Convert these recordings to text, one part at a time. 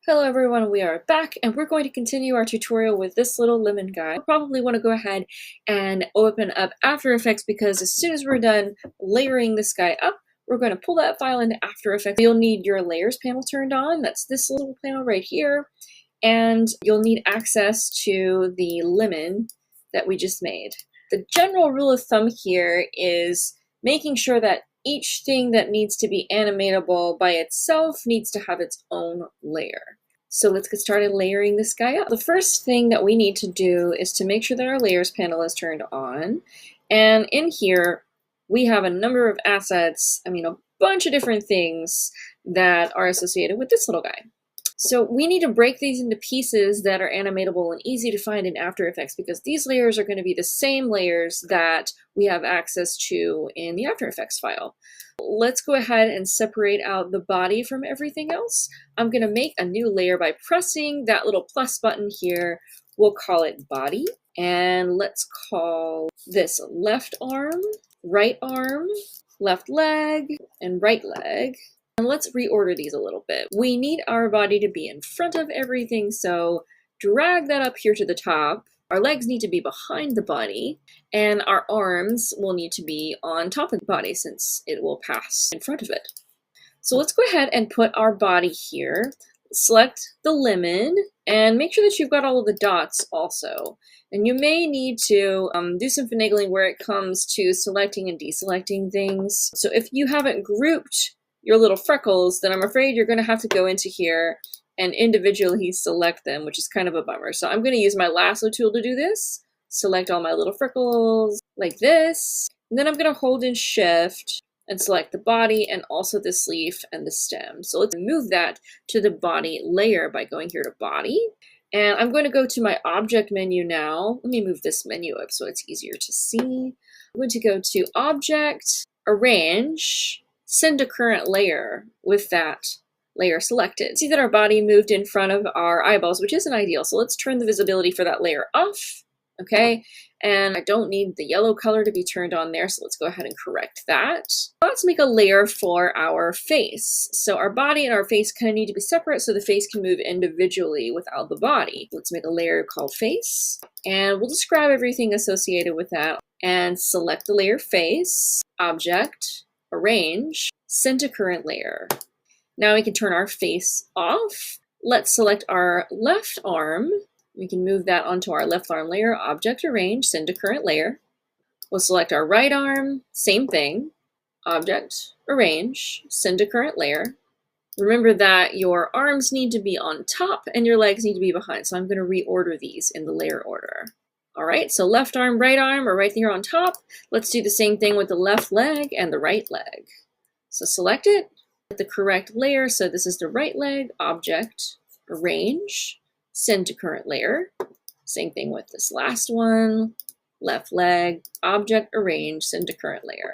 Hello everyone, we are back and we're going to continue our tutorial with this little lemon guy. You'll probably want to go ahead and open up After Effects because as soon as we're done layering this guy up, we're going to pull that file into After Effects. You'll need your layers panel turned on, that's this little panel right here, and you'll need access to the lemon that we just made. The general rule of thumb here is making sure that each thing that needs to be animatable by itself needs to have its own layer. So let's get started layering this guy up. The first thing that we need to do is to make sure that our layers panel is turned on. And in here, we have a number of assets, a bunch of different things that are associated with this little guy. So we need to break these into pieces that are animatable and easy to find in After Effects because these layers are going to be the same layers that we have access to in the After Effects file. Let's go ahead and separate out the body from everything else. I'm going to make a new layer by pressing that little plus button here. We'll call it body, and let's call this left arm, left leg, and right leg. And let's reorder these a little bit. We need our body to be in front of everything, so drag that up here to the top. Our legs need to be behind the body, and our arms will need to be on top of the body since it will pass in front of it. So let's go ahead and put our body here. Select the lemon, and make sure that you've got all of the dots also. And you may need to do some finagling where it comes to selecting and deselecting things. So if you haven't grouped your little freckles, then I'm afraid you're going to have to go into here and individually select them, which is kind of a bummer. So I'm going to use my lasso tool to do this. Select all my little freckles like this. And then I'm going to hold in Shift and select the body and also this leaf and the stem. So let's move that to the body layer by going here to Body. And I'm going to go to my Object menu now. Let me move this menu up so it's easier to see. I'm going to go to Object, Arrange, Send to Current Layer with that layer selected. See that our body moved in front of our eyeballs, which isn't ideal. So let's turn the visibility for that layer off. Okay, and I don't need the yellow color to be turned on there, so let's go ahead and correct that. Let's make a layer for our face. So our body and our face kind of need to be separate so the face can move individually without the body. Let's make a layer called Face, and we'll describe everything associated with that and select the layer Face, Object, Arrange, Send to Current Layer. Now we can turn our face off. Let's select our left arm. We can move that onto our left arm layer, Object, Arrange, Send to Current Layer. We'll select our right arm, same thing, Object, Arrange, Send to Current Layer. Remember that your arms need to be on top and your legs need to be behind, so I'm going to reorder these in the layer order. All right, so left arm are right here on top. Let's do the same thing with the left leg and the right leg. So select it, the correct layer. So this is the right leg, Object, Arrange, Send to Current Layer. Same thing with this last one, left leg, Object, Arrange, Send to Current Layer.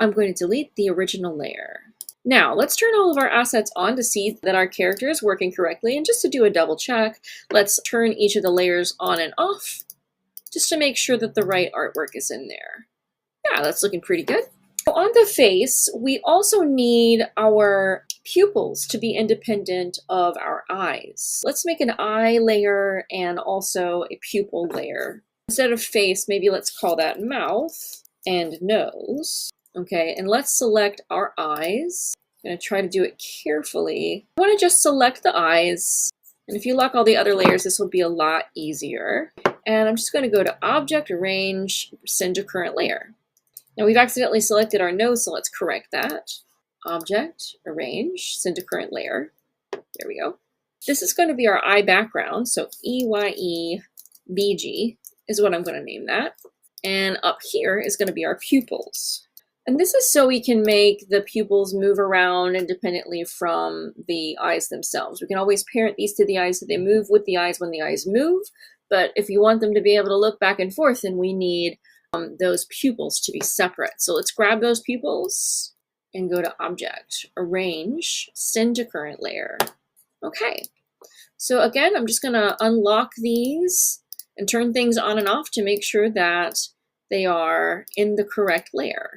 I'm going to delete the original layer. Now let's turn all of our assets on to see that our character is working correctly, and just to do a double check, let's turn each of the layers on and off just to make sure that the right artwork is in there. Yeah, that's looking pretty good. On the face, we also need our pupils to be independent of our eyes. Let's make an eye layer and also a pupil layer. Instead of face, maybe let's call that mouth and nose. Okay, and let's select our eyes. I'm going to try to do it carefully. I want to just select the eyes. And if you lock all the other layers, this will be a lot easier. And I'm just going to go to Object, Arrange, Send to Current Layer. Now we've accidentally selected our nose, so let's correct that. Object, Arrange, Send to Current Layer. There we go. This is going to be our eye background, so EYEBG is what I'm going to name that. And up here is going to be our pupils. And this is so we can make the pupils move around independently from the eyes themselves. We can always parent these to the eyes so they move with the eyes when the eyes move, but if you want them to be able to look back and forth, then we need those pupils to be separate. So let's grab those pupils and go to Object, Arrange, Send to Current Layer. Okay, so again, I'm just going to unlock these and turn things on and off to make sure that they are in the correct layer.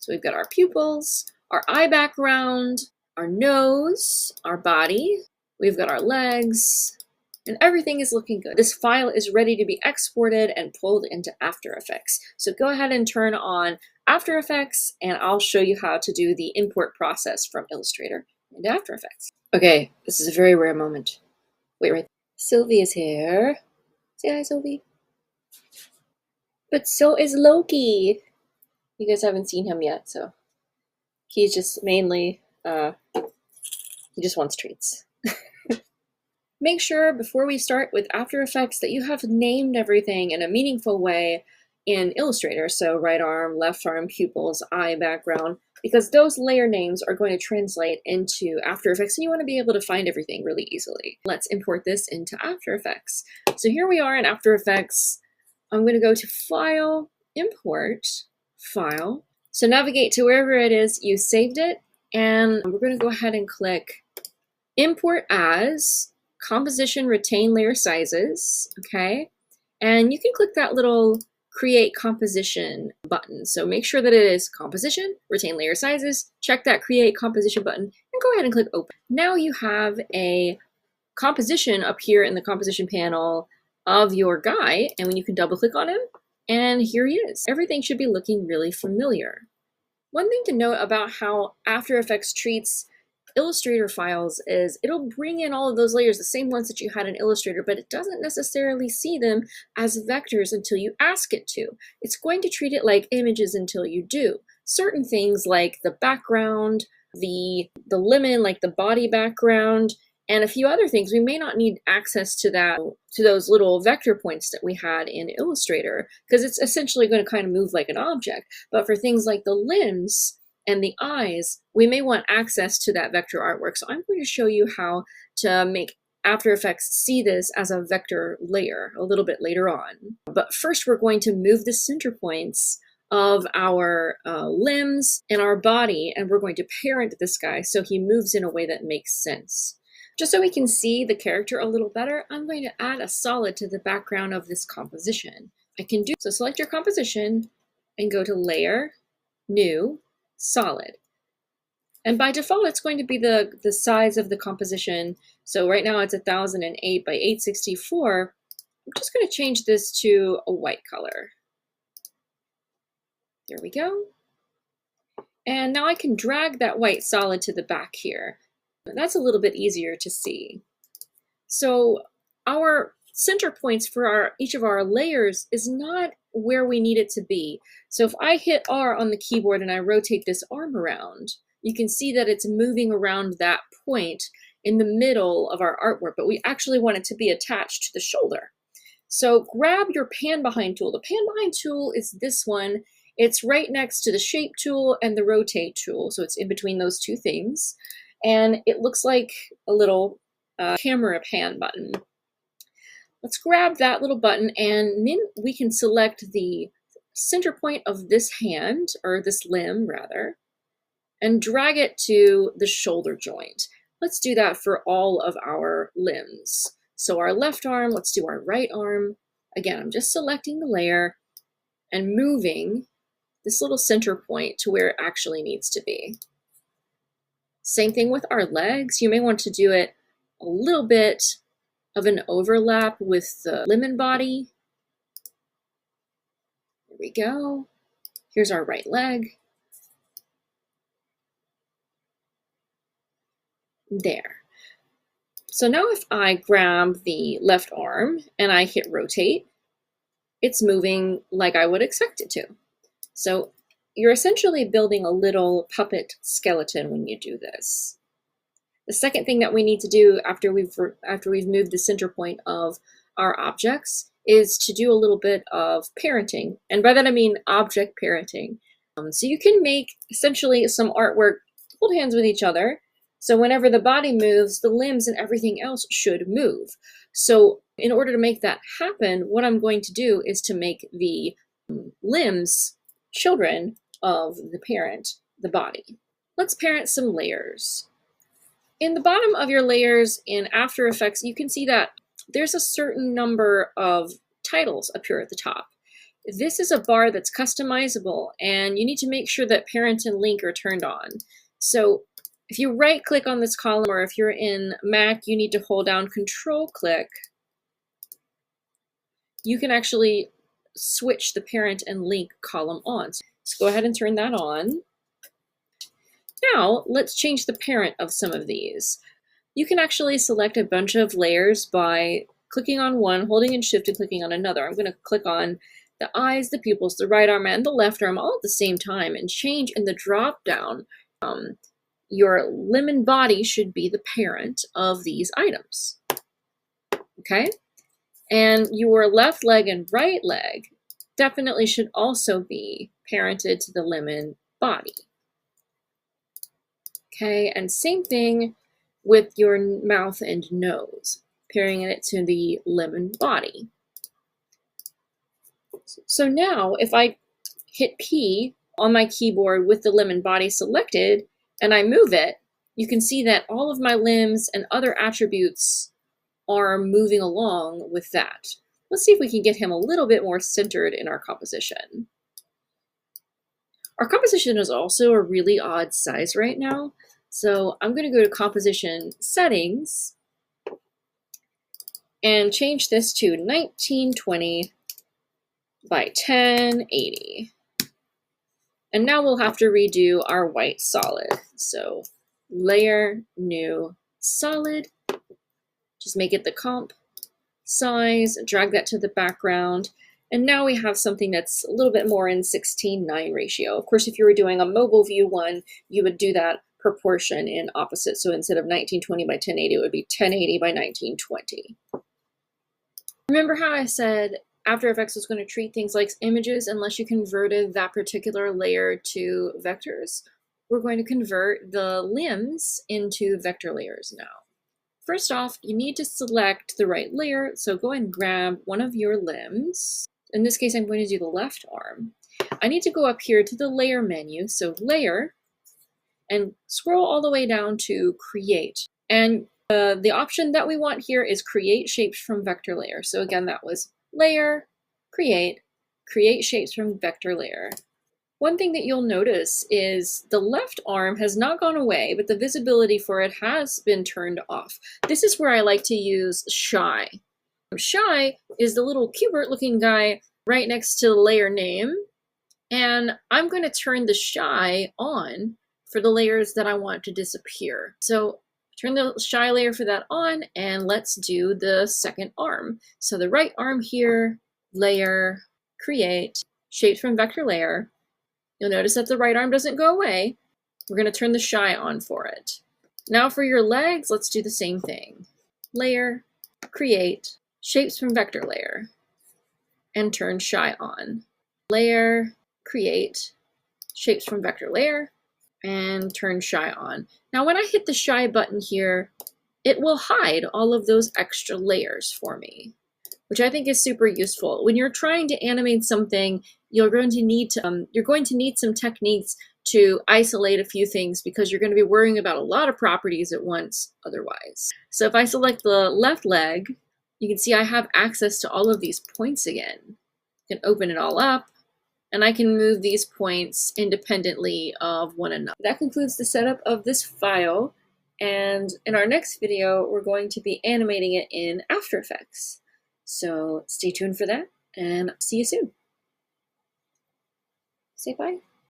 So we've got our pupils, our eye background, our nose, our body. We've got our legs, and everything is looking good. This file is ready to be exported and pulled into After Effects. So go ahead and turn on After Effects, and I'll show you how to do the import process from Illustrator into After Effects. Okay, this is a very rare moment. Wait, right. Sylvie is here. Say hi, Sylvie. But so is Loki. You guys haven't seen him yet, so he's just mainly, he just wants treats. Make sure before we start with After Effects that you have named everything in a meaningful way in Illustrator. So right arm, left arm, pupils, eye, background, because those layer names are going to translate into After Effects and you want to be able to find everything really easily. Let's import this into After Effects. So here we are in After Effects. I'm going to go to File, Import, File. So navigate to wherever it is you saved it, and we're going to go ahead and click Import As, Composition Retain Layer Sizes, okay? And you can click that little Create Composition button. So make sure that it is Composition, Retain Layer Sizes, check that Create Composition button, and go ahead and click Open. Now you have a composition up here in the composition panel of your guy, and when you can double click on him, and here he is. Everything should be looking really familiar. One thing to note about how After Effects treats Illustrator files is it'll bring in all of those layers, the same ones that you had in Illustrator, but it doesn't necessarily see them as vectors until you ask it to. It's going to treat it like images until you do. Certain things like the background, the lemon, like the body background, and a few other things, we may not need access to those little vector points that we had in Illustrator, because it's essentially going to kind of move like an object. But for things like the limbs and the eyes, we may want access to that vector artwork. So I'm going to show you how to make After Effects see this as a vector layer a little bit later on. But first we're going to move the center points of our limbs and our body, and we're going to parent this guy so he moves in a way that makes sense. Just so we can see the character a little better, I'm going to add a solid to the background of this composition. I can do so. Select your composition and go to Layer, New, Solid. And by default, it's going to be the size of the composition. So right now it's 1008 by 864. I'm just going to change this to a white color. There we go. And now I can drag that white solid to the back here. That's a little bit easier to see. So our center points for each of our layers is not where we need it to be. So if I hit R on the keyboard and I rotate this arm around, you can see that it's moving around that point in the middle of our artwork, but we actually want it to be attached to the shoulder. So grab your pan behind tool. The pan behind tool is this one. It's right next to the shape tool and the rotate tool. So it's in between those two things. And it looks like a little camera pan button. Let's grab that little button, and then we can select the center point of this hand, or this limb rather, and drag it to the shoulder joint. Let's do that for all of our limbs. So our left arm, let's do our right arm. Again, I'm just selecting the layer and moving this little center point to where it actually needs to be. Same thing with our legs. You may want to do it a little bit of an overlap with the lemon body. There we go. Here's our right leg. There. So now if I grab the left arm and I hit rotate, it's moving like I would expect it to. So you're essentially building a little puppet skeleton when you do this. The second thing that we need to do after we've moved the center point of our objects is to do a little bit of parenting. And by that I mean object parenting. So you can make essentially some artwork, hold hands with each other. So whenever the body moves, the limbs and everything else should move. So in order to make that happen, what I'm going to do is to make the limbs children of the parent, the body. Let's parent some layers. In the bottom of your layers in After Effects, you can see that there's a certain number of titles up here at the top. This is a bar that's customizable, and you need to make sure that parent and link are turned on. So If you right click on this column, or if you're in Mac, you need to hold down Control click. You can actually switch the parent and link column on. So let's go ahead and turn that on. Now let's change the parent of some of these. You can actually select a bunch of layers by clicking on one, holding and shift and clicking on another. I'm going to click on the eyes, the pupils, the right arm, and the left arm all at the same time and change in the drop down. Your limb and body should be the parent of these items. Okay? And your left leg and right leg definitely should also be parented to the limb and body. Okay, and same thing with your mouth and nose, pairing it to the limb and body. So now if I hit P on my keyboard with the limb and body selected and I move it, you can see that all of my limbs and other attributes are moving along with that. Let's see if we can get him a little bit more centered in our composition. Our composition is also a really odd size right now. So I'm going to go to Composition Settings and change this to 1920 by 1080. And now we'll have to redo our white solid. So Layer, New, Solid. Just make it the comp size, drag that to the background. And now we have something that's a little bit more in 16:9 ratio. Of course, if you were doing a mobile view one, you would do that proportion in opposite. So instead of 1920 by 1080, it would be 1080 by 1920. Remember how I said After Effects was going to treat things like images unless you converted that particular layer to vectors? We're going to convert the limbs into vector layers now. First off, you need to select the right layer. So go and grab one of your limbs. In this case, I'm going to do the left arm. I need to go up here to the layer menu. So Layer, and scroll all the way down to Create. And the option that we want here is Create Shapes from Vector Layer. So again, that was Layer, Create Shapes from Vector Layer. One thing that you'll notice is the left arm has not gone away, but the visibility for it has been turned off. This is where I like to use Shy. Shy is the little Cubert looking guy right next to the layer name. And I'm going to turn the Shy on for the layers that I want to disappear. So turn the Shy layer for that on, and let's do the second arm. So the right arm here, Layer, Create, Shapes from Vector Layer. You'll notice that the right arm doesn't go away. We're going to turn the Shy on for it. Now for your legs, let's do the same thing. Layer, Create, Shapes from Vector Layer, and turn Shy on. Layer, Create, Shapes from Vector Layer, and turn Shy on. Now when I hit the Shy button here, it will hide all of those extra layers for me, which I think is super useful. When you're trying to animate something, you're going to need some techniques to isolate a few things because you're going to be worrying about a lot of properties at once otherwise. So if I select the left leg, you can see I have access to all of these points again. I can open it all up, and I can move these points independently of one another. That concludes the setup of this file, and in our next video, we're going to be animating it in After Effects. So stay tuned for that, and see you soon. Say bye.